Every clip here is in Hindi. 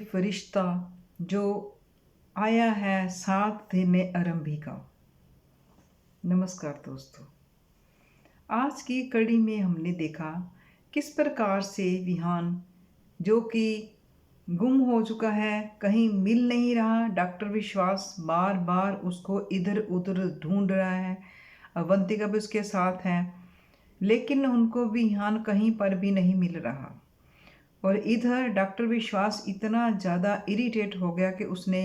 फरिश्ता जो आया है साथ देने आरंभी का। नमस्कार दोस्तों, आज की कड़ी में हमने देखा किस प्रकार से विहान जो कि गुम हो चुका है, कहीं मिल नहीं रहा। डॉक्टर विश्वास बार बार उसको इधर उधर ढूंढ रहा है। अवंतिका भी उसके साथ है, लेकिन उनको विहान कहीं पर भी नहीं मिल रहा। और इधर डॉक्टर विश्वास इतना ज़्यादा इरिटेट हो गया कि उसने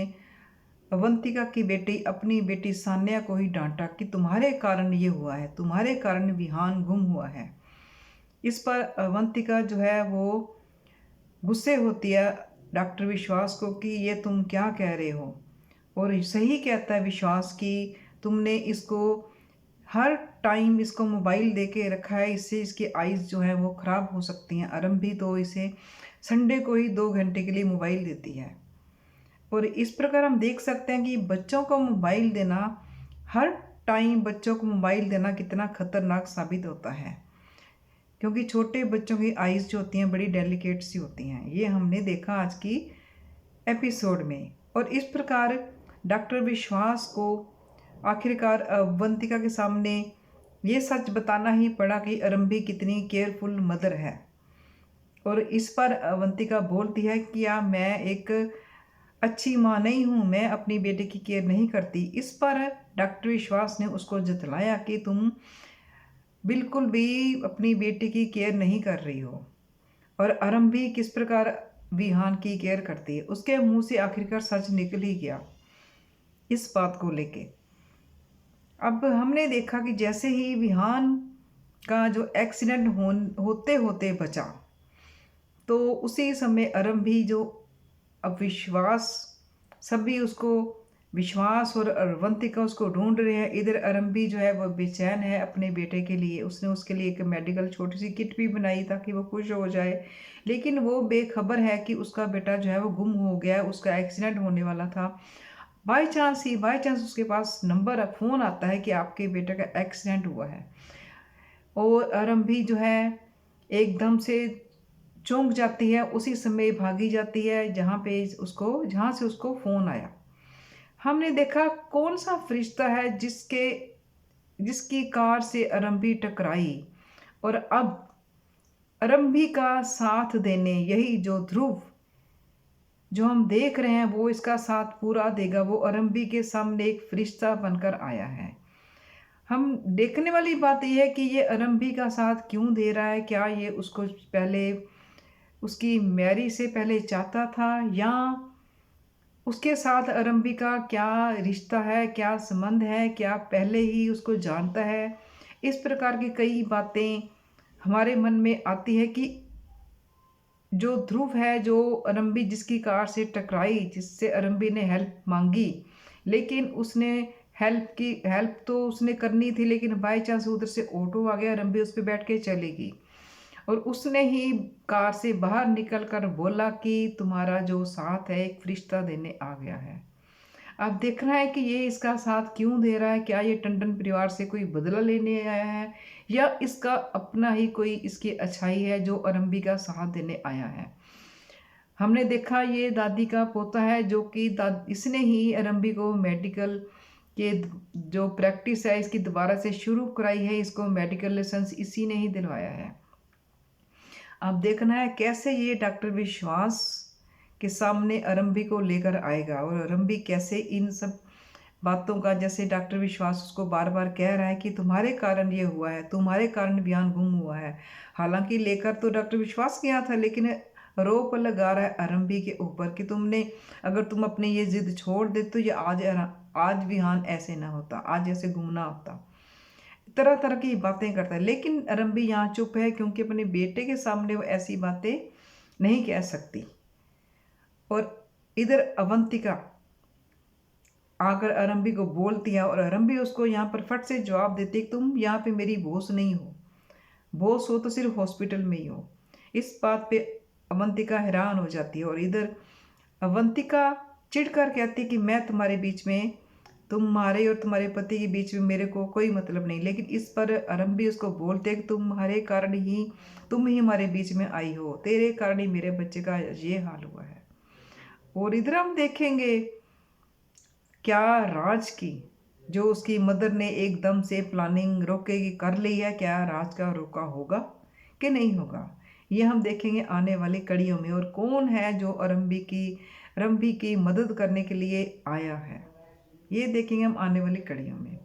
अवंतिका की बेटी अपनी बेटी सान्या को ही डांटा कि तुम्हारे कारण ये हुआ है, तुम्हारे कारण विहान गुम हुआ है। इस पर अवंतिका जो है वो गुस्से होती है डॉक्टर विश्वास को कि ये तुम क्या कह रहे हो। और सही कहता है विश्वास कि तुमने इसको हर टाइम इसको मोबाइल दे के रखा है, इससे इसकी आइज़ जो है वो ख़राब हो सकती हैं। आरंभी तो इसे संडे को ही 2 घंटे के लिए मोबाइल देती है। और इस प्रकार हम देख सकते हैं कि बच्चों को मोबाइल देना, हर टाइम बच्चों को मोबाइल देना कितना खतरनाक साबित होता है, क्योंकि छोटे बच्चों की आइज़ जो होती हैं बड़ी डेलिकेट सी होती हैं। ये हमने देखा आज की एपिसोड में। और इस प्रकार डॉक्टर विश्वास को आखिरकार अवंतिका के सामने ये सच बताना ही पड़ा कि आरंभी कितनी केयरफुल मदर है। और इस पर अवंतिका बोलती है कि या मैं एक अच्छी माँ नहीं हूँ, मैं अपनी बेटे की केयर नहीं करती। इस पर डॉक्टर विश्वास ने उसको जतलाया कि तुम बिल्कुल भी अपनी बेटी की केयर नहीं कर रही हो। और आरंभी किस प्रकार विहान की केयर करती है, उसके मुंह से आखिरकार सच निकल ही गया इस बात को लेके। अब हमने देखा कि जैसे ही विहान का जो एक्सीडेंट होते होते बचा, तो उसी समय आरंभी जो अब विश्वास सभी उसको विश्वास और अवंतिका उसको ढूंढ रहे हैं। इधर आरंभी जो है वो बेचैन है अपने बेटे के लिए। उसने उसके लिए एक मेडिकल छोटी सी किट भी बनाई ताकि वो खुश हो जाए, लेकिन वो बेखबर है कि उसका बेटा जो है वो गुम हो गया, उसका एक्सीडेंट होने वाला था। बाई चांस उसके पास नंबर फ़ोन आता है कि आपके बेटे का एक्सीडेंट हुआ है। और आरंभी जो है एकदम से चौंक जाती है, उसी समय भागी जाती है जहाँ से उसको फ़ोन आया। हमने देखा कौन सा फरिश्ता है जिसकी कार से आरंभी टकराई, और अब आरंभी का साथ देने यही जो ध्रुव जो हम देख रहे हैं वो इसका साथ पूरा देगा। वो आरंभी के सामने एक फरिश्ता बनकर आया है। हम देखने वाली बात यह है कि ये आरंभी का साथ क्यों दे रहा है। क्या ये उसको पहले उसकी मैरी से पहले चाहता था, या उसके साथ आरंभी का क्या रिश्ता है, क्या संबंध है, क्या पहले ही उसको जानता है। इस प्रकार की कई बातें हमारे मन में आती है कि जो ध्रुव है, जो आरंभी जिसकी कार से टकराई, जिससे आरंभी ने हेल्प मांगी, लेकिन उसने हेल्प तो उसने करनी थी, लेकिन बाय चांस उधर से ऑटो आ गया, आरंभी उस पर बैठ के चलेगी और उसने ही कार से बाहर निकलकर बोला कि तुम्हारा जो साथ है एक फरिश्ता देने आ गया है। अब देखना है कि ये इसका साथ क्यों दे रहा है। क्या ये टंडन परिवार से कोई बदला लेने आया है, या इसका अपना ही कोई इसकी अच्छाई है जो आरंभी का साथ देने आया है। हमने देखा ये दादी का पोता है जो कि इसने ही आरंभी को मेडिकल के जो प्रैक्टिस है इसकी दोबारा से शुरू कराई है। इसको मेडिकल लाइसेंस इसी ने ही दिलवाया है। अब देखना है कैसे ये डॉक्टर विश्वास के सामने आरंभी को लेकर आएगा, और आरंभी कैसे इन सब बातों का, जैसे डॉक्टर विश्वास उसको बार बार कह रहा है कि तुम्हारे कारण ये हुआ है, तुम्हारे कारण बयान गुम हुआ है। हालांकि लेकर तो डॉक्टर विश्वास गया था, लेकिन रोप लगा रहा है आरंभी के ऊपर कि अगर तुम अपनी ये जिद छोड़ दे तो ये आज विहान ऐसे ना होता, आज ऐसे गुम ना होता। तरह तरह की बातें करता है, लेकिन आरंभी यहाँ चुप है क्योंकि अपने बेटे के सामने वो ऐसी बातें नहीं कह सकती। और इधर अवंतिका आकर आरंभी को बोलती है, और आरंभी उसको यहाँ पर फट से जवाब देती है, तुम यहाँ पे मेरी बॉस नहीं हो, बॉस हो तो सिर्फ हॉस्पिटल में ही हो। इस बात पे अवंतिका हैरान हो जाती है, और इधर अवंतिका चिढ़कर कहती है कि मैं तुम्हारे बीच में, तुम्हारे और तुम्हारे पति के बीच में मेरे को कोई मतलब नहीं। लेकिन इस पर आरंभी उसको बोलते हैं कि तुम्हारे कारण ही, तुम ही हमारे बीच में आई हो, तेरे कारण ही मेरे बच्चे का ये हाल हुआ है। और इधर हम देखेंगे क्या राज की जो उसकी मदर ने एकदम से प्लानिंग रोकेगी कर ली है, क्या राज का रोका होगा कि नहीं होगा, ये हम देखेंगे आने वाली कड़ियों में। और कौन है जो रंभी की मदद करने के लिए आया है, ये देखेंगे हम आने वाली कड़ियों में।